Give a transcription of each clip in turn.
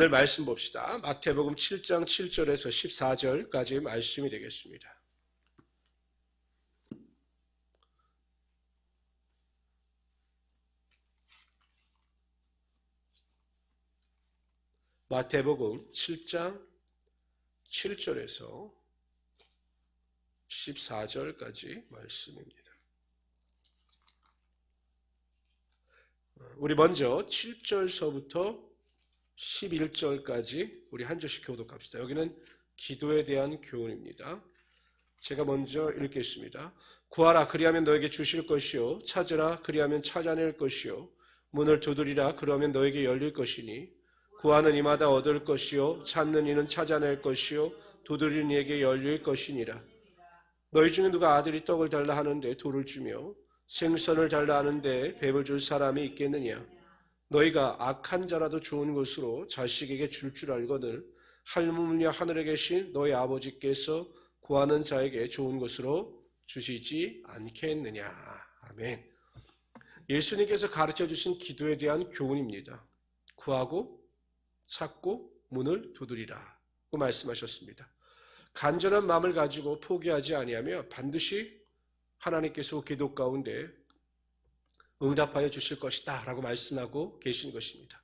오늘 말씀 봅시다. 마태복음 7장 7절에서 14절까지 말씀이 되겠습니다. 마태복음 7장 7절에서 14절까지 말씀입니다. 우리 먼저 7절서부터 11절까지 우리 한 절씩 교독합시다. 여기는 기도에 대한 교훈입니다. 제가 먼저 읽겠습니다. 구하라 그리하면 너에게 주실 것이요 찾으라 그리하면 찾아낼 것이요 문을 두드리라 그러면 너에게 열릴 것이니 구하는 이마다 얻을 것이요 찾는 이는 찾아낼 것이요 두드리는 이에게 열릴 것이니라. 너희 중에 누가 아들이 떡을 달라 하는데 돌을 주며 생선을 달라 하는데 뱀을 줄 사람이 있겠느냐. 너희가 악한 자라도 좋은 것으로 자식에게 줄 알거늘 하물며 하늘에 계신 너희 아버지께서 구하는 자에게 좋은 것으로 주시지 않겠느냐. 아멘. 예수님께서 가르쳐 주신 기도에 대한 교훈입니다. 구하고 찾고 문을 두드리라고 말씀하셨습니다. 간절한 마음을 가지고 포기하지 아니하며 반드시 하나님께서 기도 가운데 응답하여 주실 것이다 라고 말씀하고 계신 것입니다.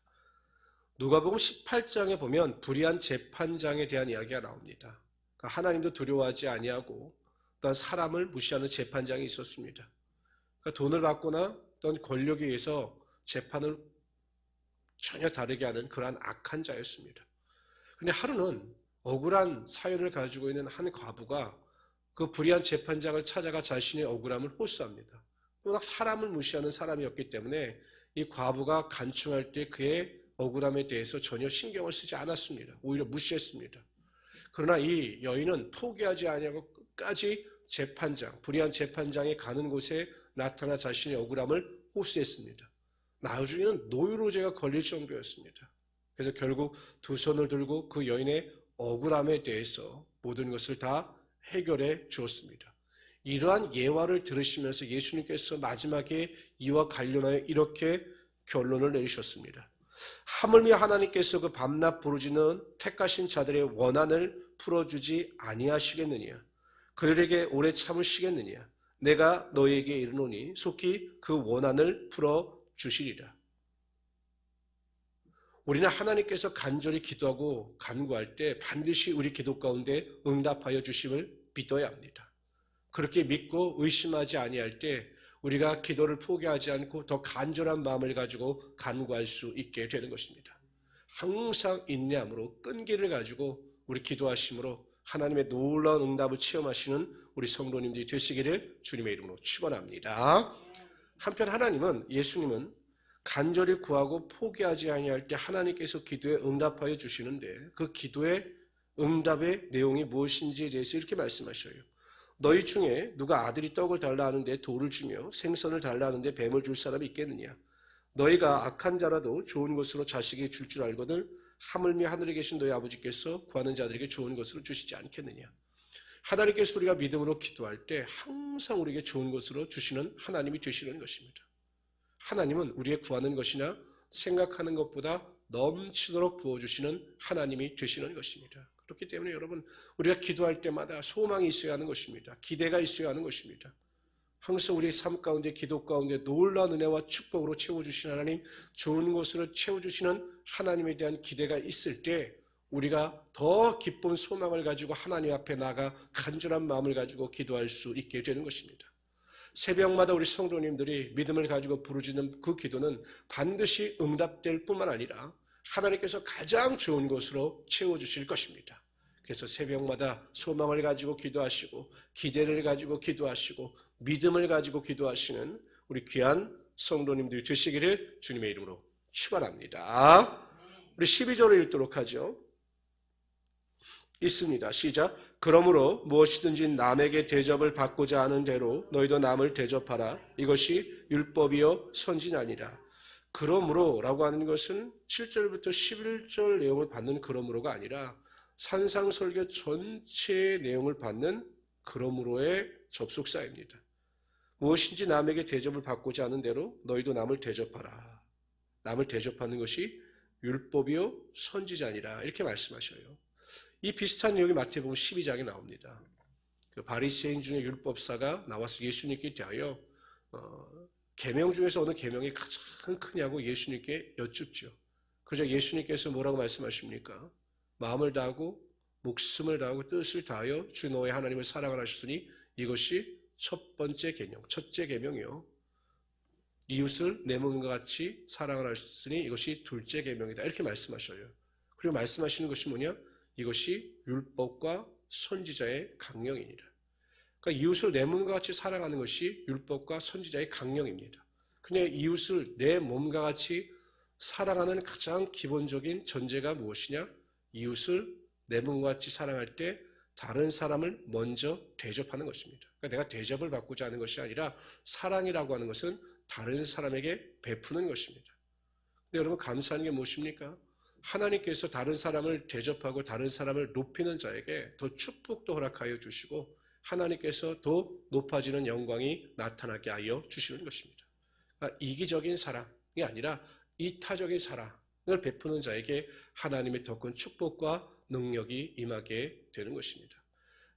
누가복음 18장에 보면 불의한 재판장에 대한 이야기가 나옵니다. 그러니까 하나님도 두려워하지 아니하고 또한 사람을 무시하는 재판장이 있었습니다. 그러니까 돈을 받거나 어떤 권력에 의해서 재판을 전혀 다르게 하는 그러한 악한 자였습니다. 그런데 하루는 억울한 사연을 가지고 있는 한 과부가 그 불의한 재판장을 찾아가 자신의 억울함을 호소합니다. 워낙 사람을 무시하는 사람이었기 때문에 이 과부가 간충할 때 그의 억울함에 대해서 전혀 신경을 쓰지 않았습니다. 오히려 무시했습니다. 그러나 이 여인은 포기하지 아니하고 끝까지 불의한 재판장에 가는 곳에 나타나 자신의 억울함을 호소했습니다. 나중에는 노유로제가 걸릴 정도였습니다. 그래서 결국 두 손을 들고 그 여인의 억울함에 대해서 모든 것을 다 해결해 주었습니다. 이러한 예화를 들으시면서 예수님께서 마지막에 이와 관련하여 이렇게 결론을 내리셨습니다. 하물며 하나님께서 그 밤낮 부르짖는 택하신 자들의 원한을 풀어주지 아니하시겠느냐. 그들에게 오래 참으시겠느냐. 내가 너희에게 이르노니 속히 그 원한을 풀어주시리라. 우리는 하나님께서 간절히 기도하고 간구할 때 반드시 우리 기도 가운데 응답하여 주심을 믿어야 합니다. 그렇게 믿고 의심하지 아니할 때 우리가 기도를 포기하지 않고 더 간절한 마음을 가지고 간구할 수 있게 되는 것입니다. 항상 인내함으로 끈기를 가지고 우리 기도하심으로 하나님의 놀라운 응답을 체험하시는 우리 성도님들이 되시기를 주님의 이름으로 축원합니다. 한편 예수님은 간절히 구하고 포기하지 아니할 때 하나님께서 기도에 응답하여 주시는데 그 기도의 응답의 내용이 무엇인지에 대해서 이렇게 말씀하셔요. 너희 중에 누가 아들이 떡을 달라 하는데 돌을 주며 생선을 달라 하는데 뱀을 줄 사람이 있겠느냐. 너희가 악한 자라도 좋은 것으로 자식에게 줄 알거늘 하물며 하늘에 계신 너희 아버지께서 구하는 자들에게 좋은 것으로 주시지 않겠느냐. 하나님께서 우리가 믿음으로 기도할 때 항상 우리에게 좋은 것으로 주시는 하나님이 되시는 것입니다. 하나님은 우리의 구하는 것이나 생각하는 것보다 넘치도록 부어주시는 하나님이 되시는 것입니다. 그렇기 때문에 여러분 우리가 기도할 때마다 소망이 있어야 하는 것입니다. 기대가 있어야 하는 것입니다. 항상 우리의 삶 가운데 기도 가운데 놀라운 은혜와 축복으로 채워주시는 하나님, 좋은 것으로 채워주시는 하나님에 대한 기대가 있을 때 우리가 더 기쁜 소망을 가지고 하나님 앞에 나가 간절한 마음을 가지고 기도할 수 있게 되는 것입니다. 새벽마다 우리 성도님들이 믿음을 가지고 부르짖는 그 기도는 반드시 응답될 뿐만 아니라 하나님께서 가장 좋은 것으로 채워주실 것입니다. 그래서 새벽마다 소망을 가지고 기도하시고 기대를 가지고 기도하시고 믿음을 가지고 기도하시는 우리 귀한 성도님들이 되시기를 주님의 이름으로 축원합니다. 우리 12절을 읽도록 하죠. 있습니다. 시작. 그러므로 무엇이든지 남에게 대접을 받고자 하는 대로 너희도 남을 대접하라. 이것이 율법이요 선지는 아니라. 그러므로 라고 하는 것은 7절부터 11절 내용을 받는 그러므로가 아니라 산상설교 전체의 내용을 받는 그러므로의 접속사입니다. 무엇인지 남에게 대접을 받고자 하는 대로 너희도 남을 대접하라. 남을 대접하는 것이 율법이요 선지자니라 이렇게 말씀하셔요. 이 비슷한 내용이 마태복음 12장에 나옵니다. 그 바리새인 중에 율법사가 나와서 예수님께 대하여 계명 중에서 어느 계명이 가장 크냐고 예수님께 여쭙죠. 그러자 예수님께서 뭐라고 말씀하십니까? 마음을 다하고 목숨을 다하고 뜻을 다하여 주 너의 하나님을 사랑하라 하셨으니 이것이 첫 번째 계명, 첫째 계명이요. 이웃을 내 몸과 같이 사랑하라 하셨으니 이것이 둘째 계명이다. 이렇게 말씀하셔요. 그리고 말씀하시는 것이 뭐냐? 이것이 율법과 선지자의 강령이니라. 그러니까 이웃을 내 몸과 같이 사랑하는 것이 율법과 선지자의 강령입니다. 근데 이웃을 내 몸과 같이 사랑하는 가장 기본적인 전제가 무엇이냐? 이웃을 내 몸과 같이 사랑할 때 다른 사람을 먼저 대접하는 것입니다. 그러니까 내가 대접을 받고자 하는 것이 아니라 사랑이라고 하는 것은 다른 사람에게 베푸는 것입니다. 근데 여러분 감사한 게 무엇입니까? 하나님께서 다른 사람을 대접하고 다른 사람을 높이는 자에게 더 축복도 허락하여 주시고 하나님께서 더 높아지는 영광이 나타나게 하여 주시는 것입니다. 그러니까 이기적인 사랑이 아니라 이타적인 사랑을 베푸는 자에게 하나님의 더 큰 축복과 능력이 임하게 되는 것입니다.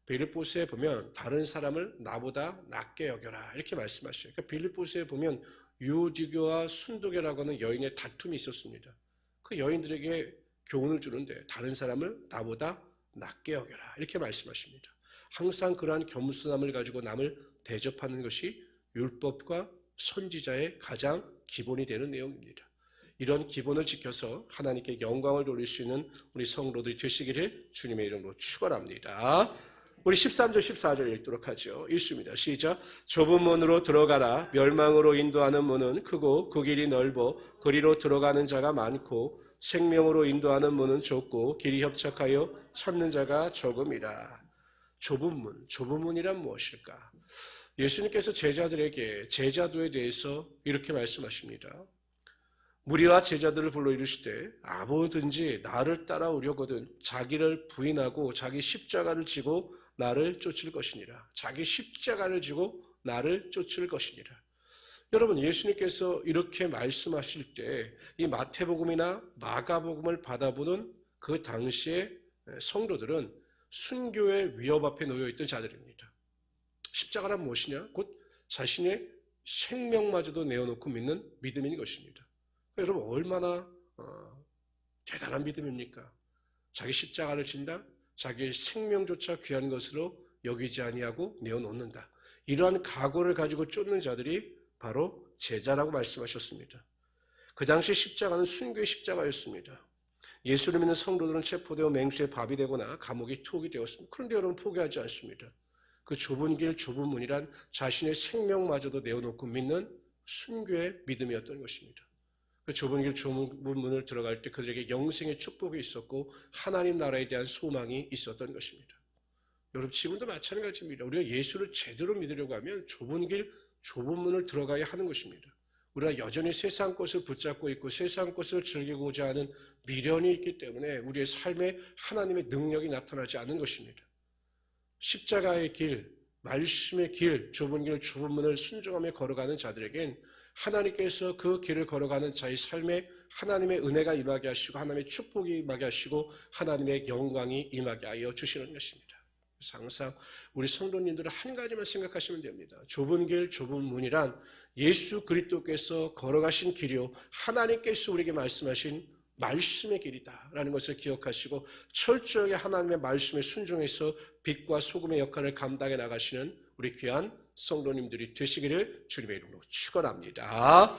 빌립보서에 보면 다른 사람을 나보다 낮게 여겨라 이렇게 말씀하셔요. 그러니까 빌립보서에 보면 유디교와 순도교라고 하는 여인의 다툼이 있었습니다. 그 여인들에게 교훈을 주는데 다른 사람을 나보다 낮게 여겨라 이렇게 말씀하십니다. 항상 그러한 겸손함을 가지고 남을 대접하는 것이 율법과 선지자의 가장 기본이 되는 내용입니다. 이런 기본을 지켜서 하나님께 영광을 돌릴 수 있는 우리 성도들이 되시기를 주님의 이름으로 축원합니다. 우리 13절 14절 읽도록 하죠. 읽습니다. 시작. 좁은 문으로 들어가라. 멸망으로 인도하는 문은 크고 그 길이 넓어 그리로 들어가는 자가 많고 생명으로 인도하는 문은 좁고 길이 협착하여 찾는 자가 적음이라. 좁은 문, 좁은 문이란 무엇일까? 예수님께서 제자들에게 제자도에 대해서 이렇게 말씀하십니다. 무리와 제자들을 불러 이르시되 아무든지 나를 따라오려거든 자기를 부인하고 자기 십자가를 지고 나를 쫓을 것이니라. 자기 십자가를 지고 나를 쫓을 것이니라. 여러분 예수님께서 이렇게 말씀하실 때 이 마태복음이나 마가복음을 받아보는 그 당시의 성도들은 순교의 위협 앞에 놓여있던 자들입니다. 십자가란 무엇이냐? 곧 자신의 생명마저도 내어놓고 믿는 믿음인 것입니다. 여러분 얼마나 대단한 믿음입니까? 자기 십자가를 진다? 자기의 생명조차 귀한 것으로 여기지 아니하고 내어놓는다. 이러한 각오를 가지고 쫓는 자들이 바로 제자라고 말씀하셨습니다. 그 당시 십자가는 순교의 십자가였습니다. 예수를 믿는 성도들은 체포되어 맹수의 밥이 되거나 감옥의 투옥이 되었습니다. 그런데 여러분 포기하지 않습니다. 그 좁은 길, 좁은 문이란 자신의 생명마저도 내어놓고 믿는 순교의 믿음이었던 것입니다. 그 좁은 길, 좁은 문을 들어갈 때 그들에게 영생의 축복이 있었고 하나님 나라에 대한 소망이 있었던 것입니다. 여러분 지금도 마찬가지입니다. 우리가 예수를 제대로 믿으려고 하면 좁은 길, 좁은 문을 들어가야 하는 것입니다. 우리가 여전히 세상 것을 붙잡고 있고 세상 것을 즐기고자 하는 미련이 있기 때문에 우리의 삶에 하나님의 능력이 나타나지 않는 것입니다. 십자가의 길, 말씀의 길, 좁은 길, 좁은 문을 순종하며 걸어가는 자들에겐 하나님께서 그 길을 걸어가는 자의 삶에 하나님의 은혜가 임하게 하시고 하나님의 축복이 임하게 하시고 하나님의 영광이 임하게 하여 주시는 것입니다. 그래서 항상 우리 성도님들은 한 가지만 생각하시면 됩니다. 좁은 길, 좁은 문이란 예수 그리스도께서 걸어가신 길이요 하나님께서 우리에게 말씀하신 말씀의 길이다라는 것을 기억하시고 철저하게 하나님의 말씀에 순종해서 빛과 소금의 역할을 감당해 나가시는 우리 귀한 성도님들이 되시기를 주님의 이름으로 축원합니다.